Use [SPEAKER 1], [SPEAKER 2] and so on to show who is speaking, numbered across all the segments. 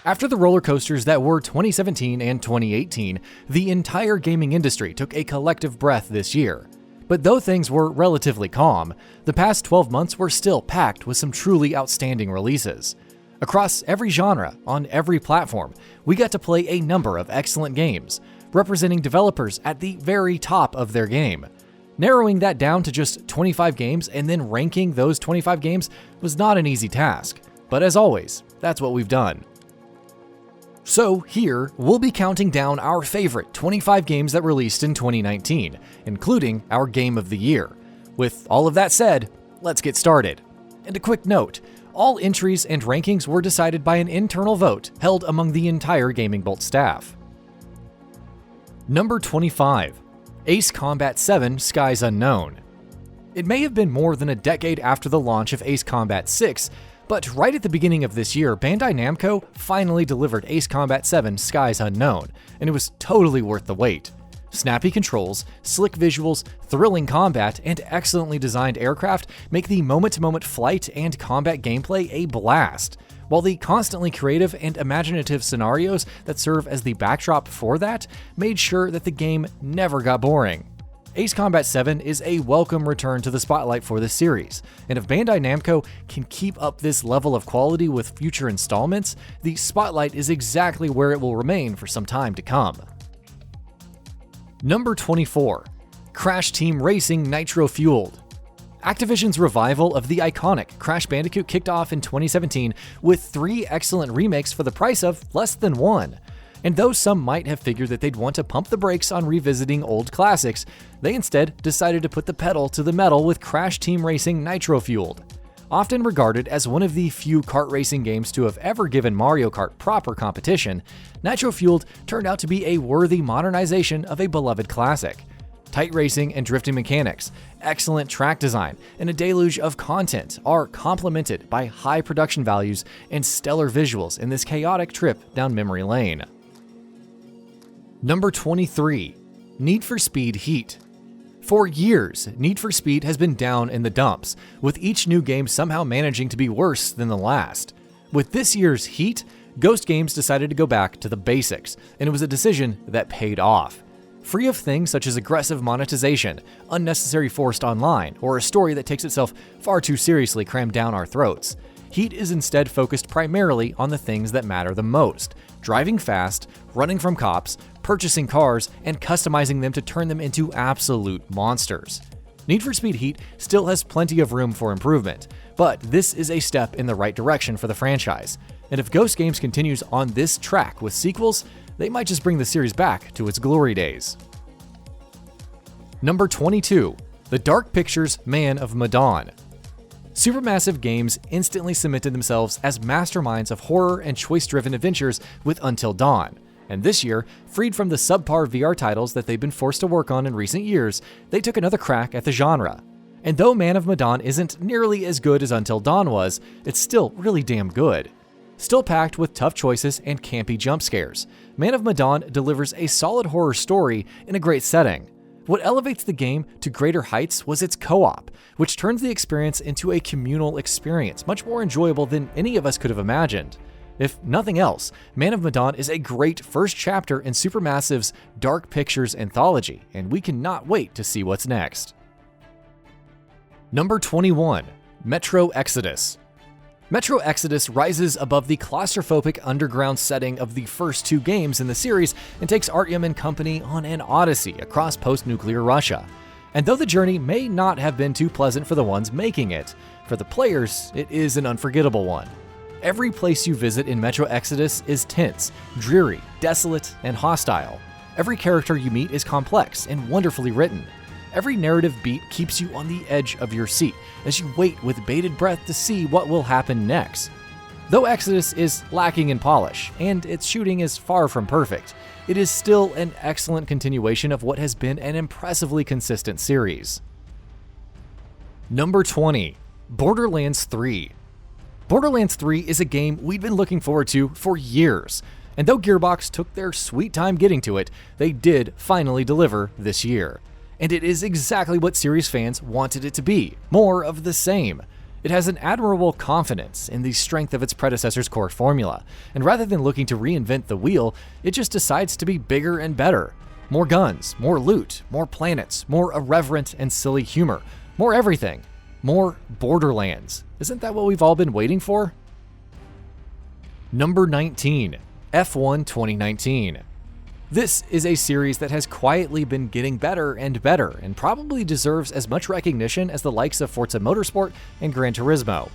[SPEAKER 1] After the roller coasters that were 2017 and 2018, the entire gaming industry took a collective breath this year. But though things were relatively calm, the past 12 months were still packed with some truly outstanding releases. Across every genre, on every platform, we got to play a number of excellent games, representing developers at the very top of their game. Narrowing that down to just 25 games and then ranking those 25 games was not an easy task, but as always, that's what we've done. So here, we'll be counting down our favorite 25 games that released in 2019, including our Game of the Year. With all of that said, let's get started. And a quick note, all entries and rankings were decided by an internal vote held among the entire GamingBolt staff. Number 25. Ace Combat 7 Skies Unknown. It may have been more than a decade after the launch of Ace Combat 6, but right at the beginning of this year, Bandai Namco finally delivered Ace Combat 7 Skies Unknown, and it was totally worth the wait. Snappy controls, slick visuals, thrilling combat, and excellently designed aircraft make the moment-to-moment flight and combat gameplay a blast, while the constantly creative and imaginative scenarios that serve as the backdrop for that made sure that the game never got boring. Ace Combat 7 is a welcome return to the spotlight for this series, and if Bandai Namco can keep up this level of quality with future installments, the spotlight is exactly where it will remain for some time to come. Number 24. Crash Team Racing Nitro-Fueled. Activision's revival of the iconic Crash Bandicoot kicked off in 2017 with 3 excellent remakes for the price of less than 1. And though some might have figured that they'd want to pump the brakes on revisiting old classics, they instead decided to put the pedal to the metal with Crash Team Racing Nitro-Fueled. Often regarded as one of the few kart racing games to have ever given Mario Kart proper competition, Nitro-Fueled turned out to be a worthy modernization of a beloved classic. Tight racing and drifting mechanics, excellent track design, and a deluge of content are complemented by high production values and stellar visuals in this chaotic trip down memory lane. Number 23. Need for Speed Heat. For years, Need for Speed has been down in the dumps, with each new game somehow managing to be worse than the last. With this year's Heat, Ghost Games decided to go back to the basics, and it was a decision that paid off. Free of things such as aggressive monetization, unnecessary forced online, or a story that takes itself far too seriously crammed down our throats, Heat is instead focused primarily on the things that matter the most: driving fast, running from cops, purchasing cars, and customizing them to turn them into absolute monsters. Need for Speed Heat still has plenty of room for improvement, but this is a step in the right direction for the franchise. And if Ghost Games continues on this track with sequels, they might just bring the series back to its glory days. Number 22. The Dark Pictures Man of Medan. Supermassive Games instantly cemented themselves as masterminds of horror and choice-driven adventures with Until Dawn. And this year, freed from the subpar VR titles that they've been forced to work on in recent years, they took another crack at the genre. And though Man of Medan isn't nearly as good as Until Dawn was, it's still really damn good. Still packed with tough choices and campy jump scares, Man of Medan delivers a solid horror story in a great setting. What elevates the game to greater heights was its co-op, which turns the experience into a communal experience, much more enjoyable than any of us could have imagined. If nothing else, Man of Medan is a great first chapter in Supermassive's Dark Pictures anthology, and we cannot wait to see what's next. Number 21. Metro Exodus. Metro Exodus rises above the claustrophobic underground setting of the first 2 games in the series and takes Artyom and company on an odyssey across post-nuclear Russia. And though the journey may not have been too pleasant for the ones making it, for the players, it is an unforgettable one. Every place you visit in Metro Exodus is tense, dreary, desolate, and hostile. Every character you meet is complex and wonderfully written. Every narrative beat keeps you on the edge of your seat as you wait with bated breath to see what will happen next. Though Exodus is lacking in polish, and its shooting is far from perfect, it is still an excellent continuation of what has been an impressively consistent series. Number 20. Borderlands 3. Borderlands 3 is a game we'd been looking forward to for years, and though Gearbox took their sweet time getting to it, they did finally deliver this year. And it is exactly what series fans wanted it to be, more of the same. It has an admirable confidence in the strength of its predecessor's core formula, and rather than looking to reinvent the wheel, it just decides to be bigger and better. More guns, more loot, more planets, more irreverent and silly humor, more everything. More Borderlands. Isn't that what we've all been waiting for? Number 19, F1 2019. This is a series that has quietly been getting better and probably deserves as much recognition as the likes of Forza Motorsport and Gran Turismo.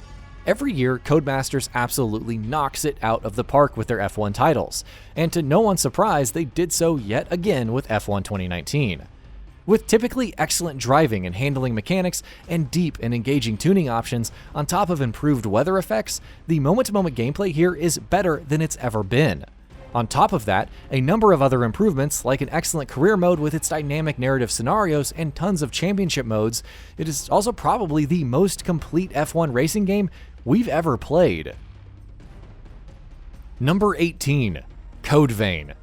[SPEAKER 1] Every year, Codemasters absolutely knocks it out of the park with their F1 titles, and to no one's surprise, they did so yet again with F1 2019. With typically excellent driving and handling mechanics and deep and engaging tuning options on top of improved weather effects, the moment-to-moment gameplay here is better than it's ever been. On top of that, a number of other improvements, like an excellent career mode with its dynamic narrative scenarios and tons of championship modes, it is also probably the most complete F1 racing game we've ever played. Number 18, Code Vein.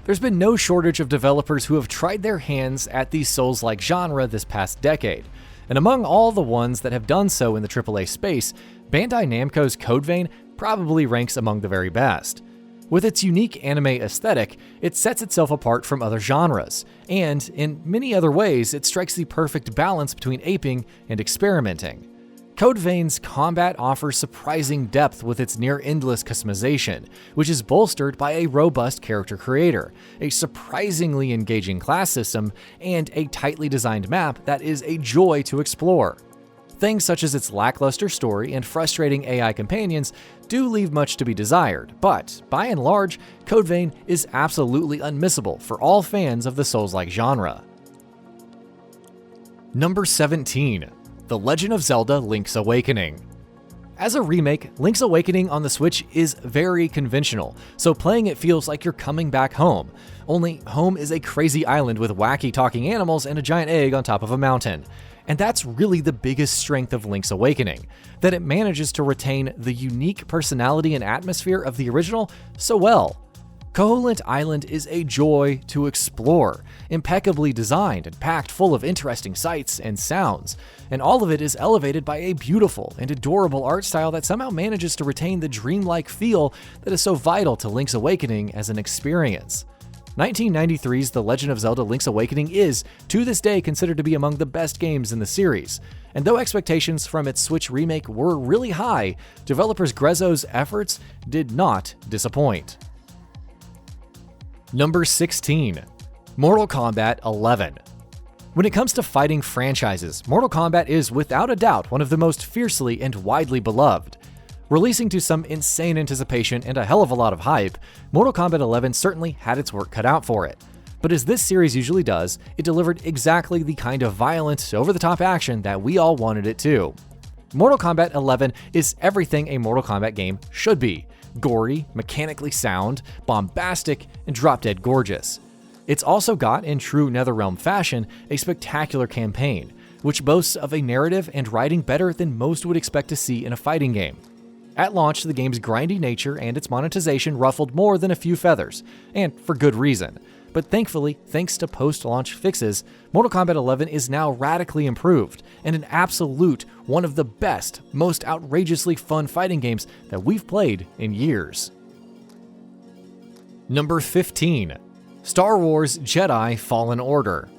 [SPEAKER 1] There's been no shortage of developers who have tried their hands at the Souls-like genre this past decade, and among all the ones that have done so in the AAA space, Bandai Namco's Code Vein probably ranks among the very best. With its unique anime aesthetic, it sets itself apart from other genres, and in many other ways, it strikes the perfect balance between aping and experimenting. Code Vein's combat offers surprising depth with its near-endless customization, which is bolstered by a robust character creator, a surprisingly engaging class system, and a tightly designed map that is a joy to explore. Things such as its lackluster story and frustrating AI companions do leave much to be desired, but by and large, Code Vein is absolutely unmissable for all fans of the Souls-like genre. Number 17, The Legend of Zelda: Link's Awakening. As a remake, Link's Awakening on the Switch is very conventional, so playing it feels like you're coming back home. Only home is a crazy island with wacky talking animals and a giant egg on top of a mountain. And that's really the biggest strength of Link's Awakening, that it manages to retain the unique personality and atmosphere of the original so well. Koholint Island is a joy to explore, impeccably designed and packed full of interesting sights and sounds, and all of it is elevated by a beautiful and adorable art style that somehow manages to retain the dreamlike feel that is so vital to Link's Awakening as an experience. 1993's The Legend of Zelda: Link's Awakening is, to this day, considered to be among the best games in the series, and though expectations from its Switch remake were really high, developers Grezzo's efforts did not disappoint. Number 16, Mortal Kombat 11. When it comes to fighting franchises, Mortal Kombat is without a doubt one of the most fiercely and widely beloved. Releasing to some insane anticipation and a hell of a lot of hype, Mortal Kombat 11 certainly had its work cut out for it. But as this series usually does, it delivered exactly the kind of violent, over-the-top action that we all wanted it to. Mortal Kombat 11 is everything a Mortal Kombat game should be: gory, mechanically sound, bombastic, and drop-dead gorgeous. It's also got, in true NetherRealm fashion, a spectacular campaign, which boasts of a narrative and writing better than most would expect to see in a fighting game. At launch, the game's grindy nature and its monetization ruffled more than a few feathers, and for good reason. But thankfully, thanks to post-launch fixes, Mortal Kombat 11 is now radically improved, and an absolute one of the best, most outrageously fun fighting games that we've played in years. Number 15, Star Wars Jedi: Fallen Order.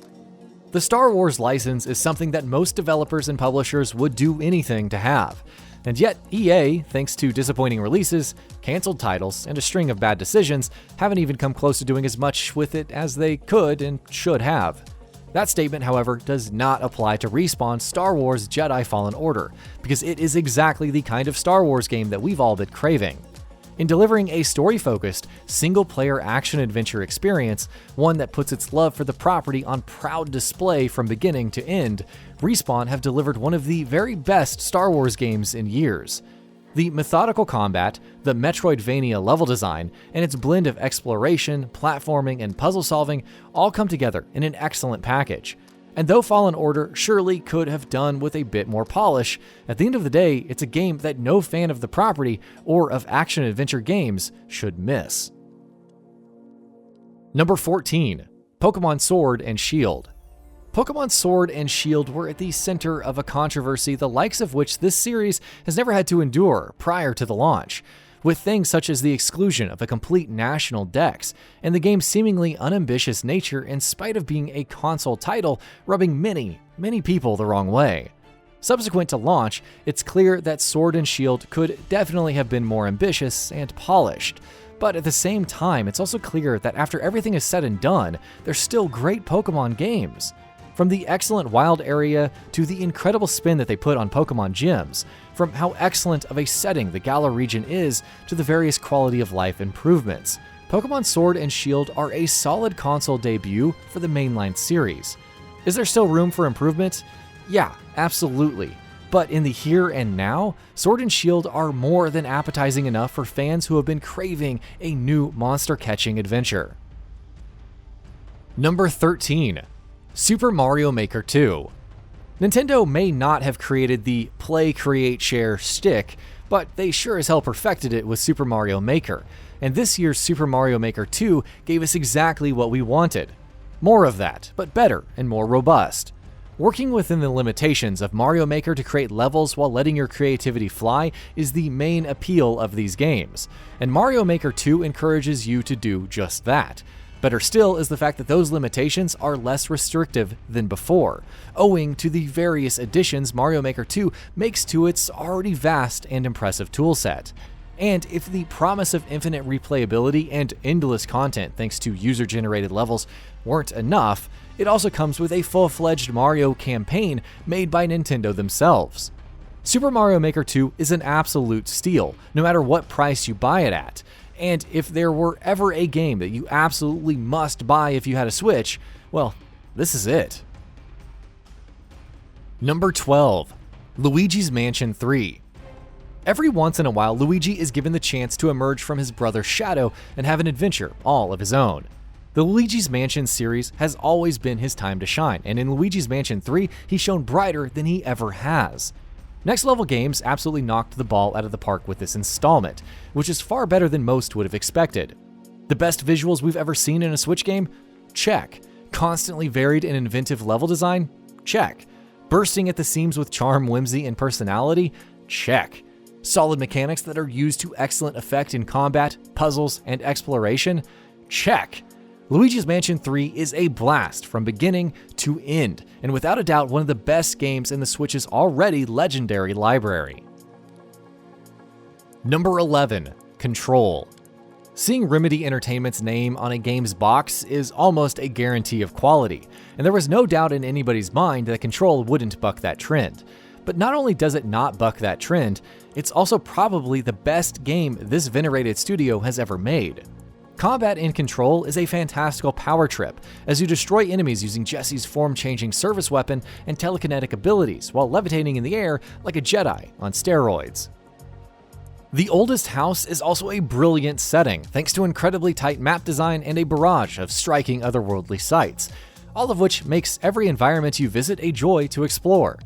[SPEAKER 1] The Star Wars license is something that most developers and publishers would do anything to have. And yet, EA, thanks to disappointing releases, canceled titles, and a string of bad decisions, haven't even come close to doing as much with it as they could and should have. That statement, however, does not apply to Respawn's Star Wars Jedi: Fallen Order, because it is exactly the kind of Star Wars game that we've all been craving. In delivering a story-focused, single-player action-adventure experience, one that puts its love for the property on proud display from beginning to end, Respawn have delivered one of the very best Star Wars games in years. The methodical combat, the Metroidvania level design, and its blend of exploration, platforming, and puzzle solving all come together in an excellent package. And though Fallen Order surely could have done with a bit more polish, at the end of the day, it's a game that no fan of the property or of action-adventure games should miss. Number 14, Pokemon Sword and Shield. Pokemon Sword and Shield were at the center of a controversy the likes of which this series has never had to endure prior to the launch, with things such as the exclusion of a complete national dex, and the game's seemingly unambitious nature in spite of being a console title rubbing many people the wrong way. Subsequent to launch, it's clear that Sword and Shield could definitely have been more ambitious and polished, but at the same time, it's also clear that after everything is said and done, they're still great Pokemon games. From the excellent wild area to the incredible spin that they put on Pokemon gyms, from how excellent of a setting the Galar region is to the various quality of life improvements, Pokemon Sword and Shield are a solid console debut for the mainline series. Is there still room for improvement? Yeah, absolutely. But in the here and now, Sword and Shield are more than appetizing enough for fans who have been craving a new monster-catching adventure. Number 13. Super Mario Maker 2. Nintendo may not have created the play, create, share stick, but they sure as hell perfected it with Super Mario Maker, and this year's Super Mario Maker 2 gave us exactly what we wanted. More of that, but better and more robust. Working within the limitations of Mario Maker to create levels while letting your creativity fly is the main appeal of these games, and Mario Maker 2 encourages you to do just that. Better still is the fact that those limitations are less restrictive than before, owing to the various additions Mario Maker 2 makes to its already vast and impressive toolset. And if the promise of infinite replayability and endless content thanks to user-generated levels weren't enough, it also comes with a full-fledged Mario campaign made by Nintendo themselves. Super Mario Maker 2 is an absolute steal, no matter what price you buy it at. And if there were ever a game that you absolutely must buy if you had a Switch, well, this is it. Number 12. Luigi's Mansion 3. Every once in a while, Luigi is given the chance to emerge from his brother's shadow and have an adventure all of his own. The Luigi's Mansion series has always been his time to shine, and in Luigi's Mansion 3, he's shown brighter than he ever has. Next Level Games absolutely knocked the ball out of the park with this installment, which is far better than most would have expected. The best visuals we've ever seen in a Switch game? Check. Constantly varied and inventive level design? Check. Bursting at the seams with charm, whimsy, and personality? Check. Solid mechanics that are used to excellent effect in combat, puzzles, and exploration? Check. Luigi's Mansion 3 is a blast from beginning to end, and without a doubt one of the best games in the Switch's already legendary library. Number 11. Control. Seeing Remedy Entertainment's name on a game's box is almost a guarantee of quality, and there was no doubt in anybody's mind that Control wouldn't buck that trend. But not only does it not buck that trend, it's also probably the best game this venerated studio has ever made. Combat in Control is a fantastical power trip, as you destroy enemies using Jesse's form-changing service weapon and telekinetic abilities while levitating in the air like a Jedi on steroids. The oldest house is also a brilliant setting, thanks to incredibly tight map design and a barrage of striking otherworldly sights, all of which makes every environment you visit a joy to explore.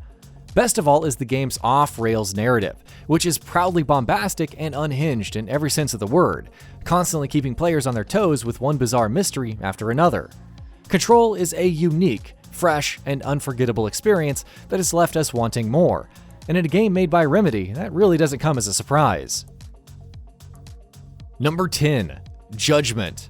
[SPEAKER 1] Best of all is the game's off-rails narrative, which is proudly bombastic and unhinged in every sense of the word, constantly keeping players on their toes with one bizarre mystery after another. Control is a unique, fresh, and unforgettable experience that has left us wanting more, and in a game made by Remedy, that really doesn't come as a surprise. Number 10. Judgment.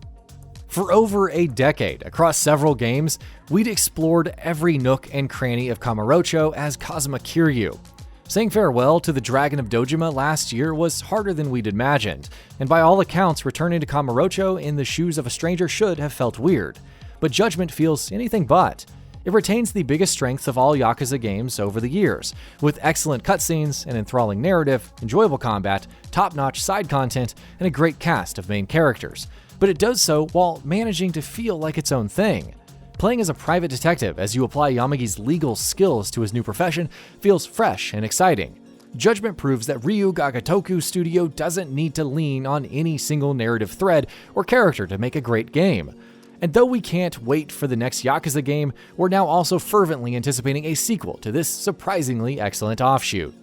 [SPEAKER 1] For over a decade, across several games, we'd explored every nook and cranny of Kamurocho as Kazuma Kiryu. Saying farewell to the Dragon of Dojima last year was harder than we'd imagined, and by all accounts, returning to Kamurocho in the shoes of a stranger should have felt weird. But Judgment feels anything but. It retains the biggest strengths of all Yakuza games over the years, with excellent cutscenes, an enthralling narrative, enjoyable combat, top-notch side content, and a great cast of main characters. But it does so while managing to feel like its own thing. Playing as a private detective as you apply Yamagi's legal skills to his new profession feels fresh and exciting. Judgment proves that Ryu Gagatoku Studio doesn't need to lean on any single narrative thread or character to make a great game. And though we can't wait for the next Yakuza game, we're now also fervently anticipating a sequel to this surprisingly excellent offshoot.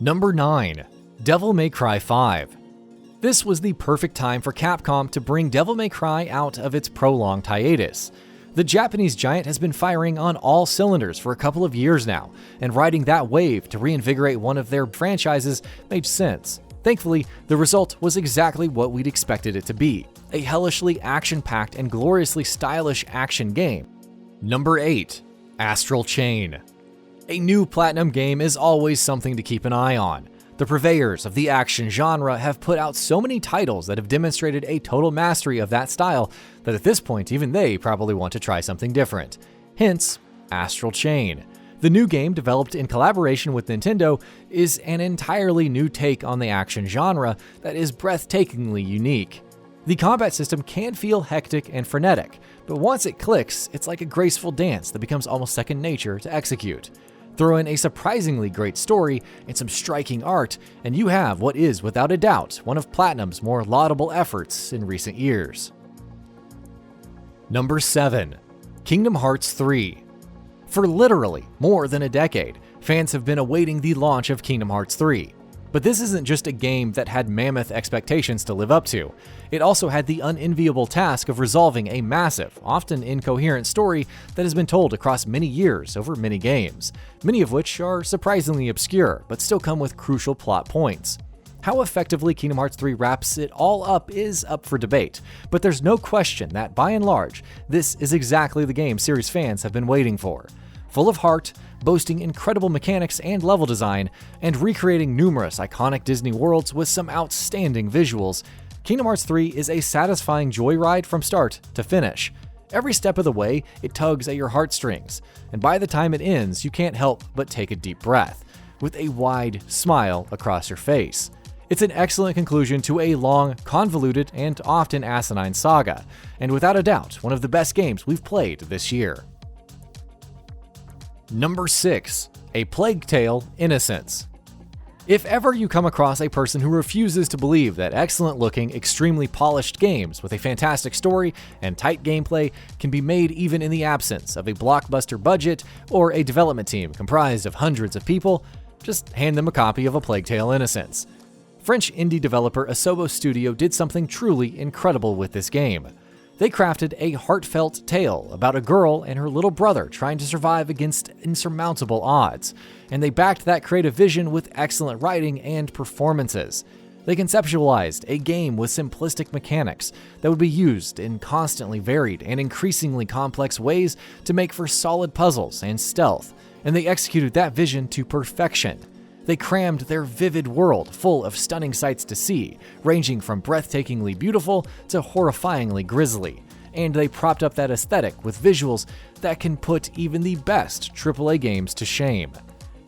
[SPEAKER 1] Number 9. Devil May Cry 5. This was the perfect time for Capcom to bring Devil May Cry out of its prolonged hiatus. The Japanese giant has been firing on all cylinders for a couple of years now, and riding that wave to reinvigorate one of their franchises made sense. Thankfully, the result was exactly what we'd expected it to be: a hellishly action-packed and gloriously stylish action game. Number 8. Astral Chain. A new Platinum game is always something to keep an eye on. The purveyors of the action genre have put out so many titles that have demonstrated a total mastery of that style that at this point even they probably want to try something different. Hence, Astral Chain. The new game, developed in collaboration with Nintendo, is an entirely new take on the action genre that is breathtakingly unique. The combat system can feel hectic and frenetic, but once it clicks, it's like a graceful dance that becomes almost second nature to execute. Throw in a surprisingly great story and some striking art, and you have what is, without a doubt, one of Platinum's more laudable efforts in recent years. Number 7. Kingdom Hearts 3. For literally more than a decade, fans have been awaiting the launch of Kingdom Hearts 3. But this isn't just a game that had mammoth expectations to live up to. It also had the unenviable task of resolving a massive, often incoherent story that has been told across many years over many games, many of which are surprisingly obscure, but still come with crucial plot points. How effectively Kingdom Hearts 3 wraps it all up is up for debate, but there's no question that, by and large, this is exactly the game series fans have been waiting for. Full of heart, boasting incredible mechanics and level design, and recreating numerous iconic Disney worlds with some outstanding visuals, Kingdom Hearts 3 is a satisfying joyride from start to finish. Every step of the way, it tugs at your heartstrings, and by the time it ends, you can't help but take a deep breath, with a wide smile across your face. It's an excellent conclusion to a long, convoluted, and often asinine saga, and without a doubt, one of the best games we've played this year. Number 6. A Plague Tale: Innocence. If ever you come across a person who refuses to believe that excellent-looking, extremely polished games with a fantastic story and tight gameplay can be made even in the absence of a blockbuster budget or a development team comprised of hundreds of people, just hand them a copy of A Plague Tale: Innocence. French indie developer Asobo Studio did something truly incredible with this game. They crafted a heartfelt tale about a girl and her little brother trying to survive against insurmountable odds, and they backed that creative vision with excellent writing and performances. They conceptualized a game with simplistic mechanics that would be used in constantly varied and increasingly complex ways to make for solid puzzles and stealth, and they executed that vision to perfection. They crammed their vivid world full of stunning sights to see, ranging from breathtakingly beautiful to horrifyingly grisly, and they propped up that aesthetic with visuals that can put even the best AAA games to shame.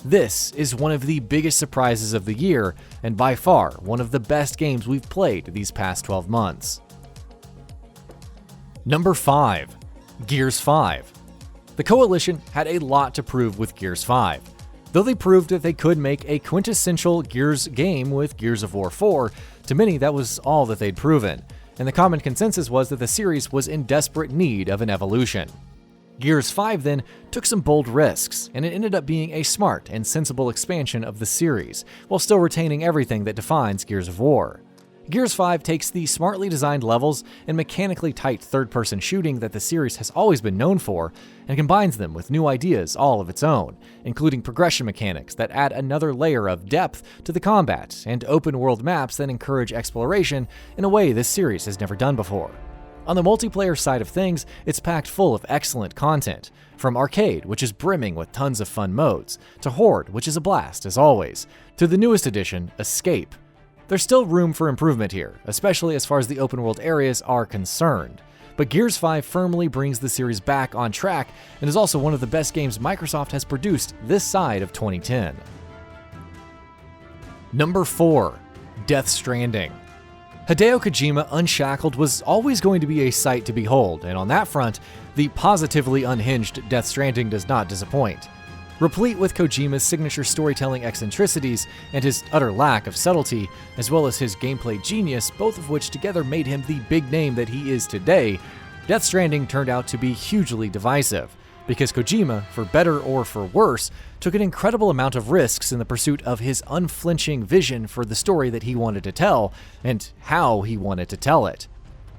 [SPEAKER 1] This is one of the biggest surprises of the year, and by far one of the best games we've played these past 12 months. Number 5. Gears 5. The Coalition had a lot to prove with Gears 5. Though they proved that they could make a quintessential Gears game with Gears of War 4, to many that was all that they'd proven, and the common consensus was that the series was in desperate need of an evolution. Gears 5 then took some bold risks, and it ended up being a smart and sensible expansion of the series, while still retaining everything that defines Gears of War. Gears 5 takes the smartly designed levels and mechanically tight third-person shooting that the series has always been known for, and combines them with new ideas all of its own, including progression mechanics that add another layer of depth to the combat, and open-world maps that encourage exploration in a way this series has never done before. On the multiplayer side of things, it's packed full of excellent content, from Arcade, which is brimming with tons of fun modes, to Horde, which is a blast as always, to the newest addition, Escape. There's still room for improvement here, especially as far as the open-world areas are concerned, but Gears 5 firmly brings the series back on track and is also one of the best games Microsoft has produced this side of 2010. Number 4. Death Stranding. Hideo Kojima Unshackled was always going to be a sight to behold, and on that front, the positively unhinged Death Stranding does not disappoint. Replete with Kojima's signature storytelling eccentricities and his utter lack of subtlety, as well as his gameplay genius, both of which together made him the big name that he is today, Death Stranding turned out to be hugely divisive, because Kojima, for better or for worse, took an incredible amount of risks in the pursuit of his unflinching vision for the story that he wanted to tell, and how he wanted to tell it.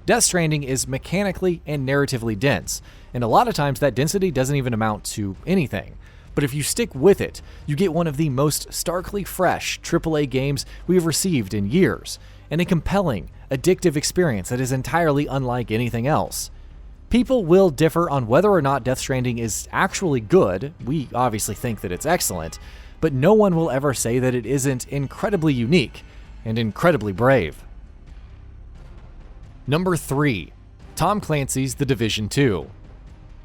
[SPEAKER 1] Death Stranding is mechanically and narratively dense, and a lot of times that density doesn't even amount to anything. But if you stick with it, you get one of the most starkly fresh AAA games we've received in years, and a compelling, addictive experience that is entirely unlike anything else. People will differ on whether or not Death Stranding is actually good. We obviously think that it's excellent, but no one will ever say that it isn't incredibly unique and incredibly brave. Number 3. Tom Clancy's The Division 2.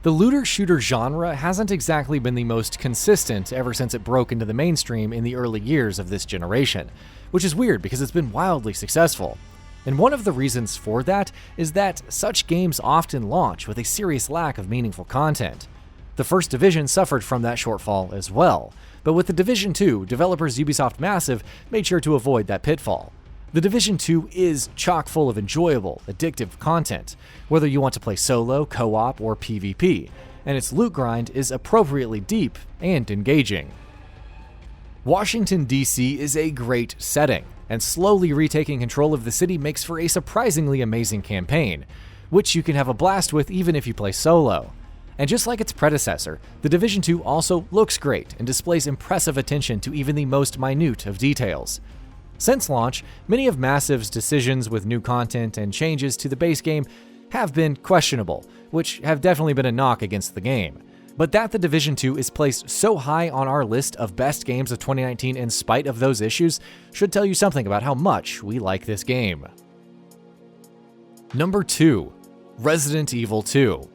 [SPEAKER 1] The looter-shooter genre hasn't exactly been the most consistent ever since it broke into the mainstream in the early years of this generation, which is weird because it's been wildly successful. And one of the reasons for that is that such games often launch with a serious lack of meaningful content. The first Division suffered from that shortfall as well, but with The Division 2, developers Ubisoft Massive made sure to avoid that pitfall. The Division 2 is chock full of enjoyable, addictive content, whether you want to play solo, co-op, or PvP, and its loot grind is appropriately deep and engaging. Washington, D.C. is a great setting, and slowly retaking control of the city makes for a surprisingly amazing campaign, which you can have a blast with even if you play solo. And just like its predecessor, The Division 2 also looks great and displays impressive attention to even the most minute of details. Since launch, many of Massive's decisions with new content and changes to the base game have been questionable, which have definitely been a knock against the game. But that The Division 2 is placed so high on our list of best games of 2019 in spite of those issues should tell you something about how much we like this game. Number 2. Resident Evil 2.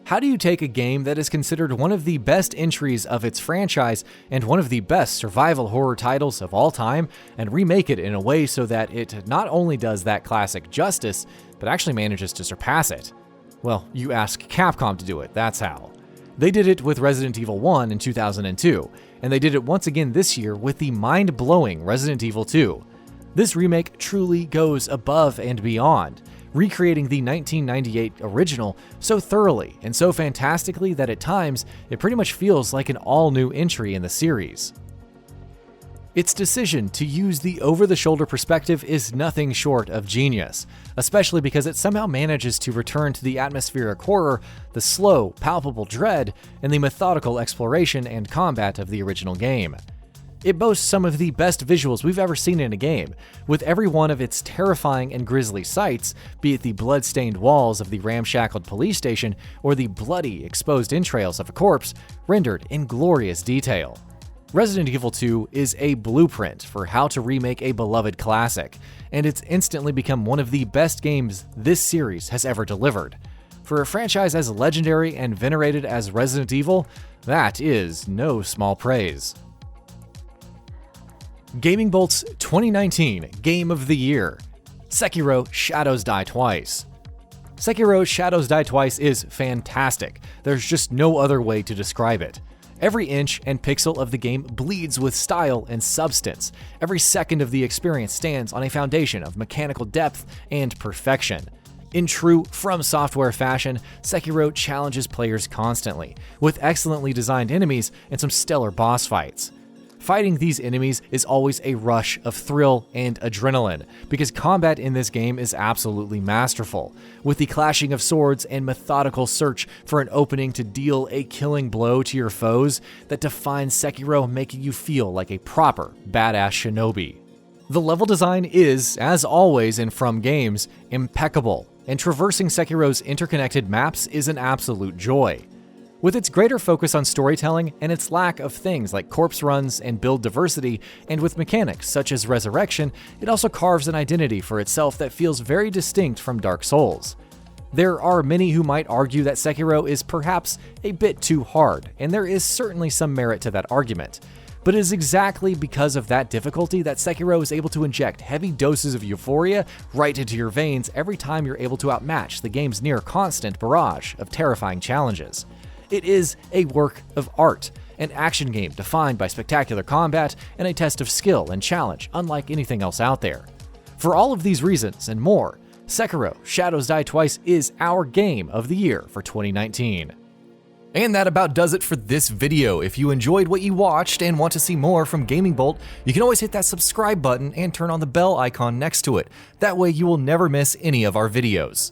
[SPEAKER 1] How do you take a game that is considered one of the best entries of its franchise and one of the best survival horror titles of all time and remake it in a way so that it not only does that classic justice, but actually manages to surpass it? Well, you ask Capcom to do it, that's how. They did it with Resident Evil 1 in 2002, and they did it once again this year with the mind-blowing Resident Evil 2. This remake truly goes above and beyond, recreating the 1998 original so thoroughly and so fantastically that at times it pretty much feels like an all-new entry in the series. Its decision to use the over-the-shoulder perspective is nothing short of genius, especially because it somehow manages to return to the atmospheric horror, the slow, palpable dread, and the methodical exploration and combat of the original game. It boasts some of the best visuals we've ever seen in a game, with every one of its terrifying and grisly sights, be it the blood-stained walls of the ramshackled police station or the bloody, exposed entrails of a corpse, rendered in glorious detail. Resident Evil 2 is a blueprint for how to remake a beloved classic, and it's instantly become one of the best games this series has ever delivered. For a franchise as legendary and venerated as Resident Evil, that is no small praise. GamingBolt's 2019 Game of the Year, Sekiro: Shadows Die Twice. Sekiro: Shadows Die Twice is fantastic. There's just no other way to describe it. Every inch and pixel of the game bleeds with style and substance. Every second of the experience stands on a foundation of mechanical depth and perfection. In true From Software fashion, Sekiro challenges players constantly, with excellently designed enemies and some stellar boss fights. Fighting these enemies is always a rush of thrill and adrenaline, because combat in this game is absolutely masterful, with the clashing of swords and methodical search for an opening to deal a killing blow to your foes that defines Sekiro, making you feel like a proper badass shinobi. The level design is, as always in From games, impeccable, and traversing Sekiro's interconnected maps is an absolute joy. With its greater focus on storytelling and its lack of things like corpse runs and build diversity, and with mechanics such as resurrection, it also carves an identity for itself that feels very distinct from Dark Souls. There are many who might argue that Sekiro is perhaps a bit too hard, and there is certainly some merit to that argument. But it is exactly because of that difficulty that Sekiro is able to inject heavy doses of euphoria right into your veins every time you're able to outmatch the game's near constant barrage of terrifying challenges. It is a work of art, an action game defined by spectacular combat and a test of skill and challenge unlike anything else out there. For all of these reasons and more, Sekiro: Shadows Die Twice is our game of the year for 2019. And that about does it for this video. If you enjoyed what you watched and want to see more from GamingBolt, you can always hit that subscribe button and turn on the bell icon next to it. That way you will never miss any of our videos.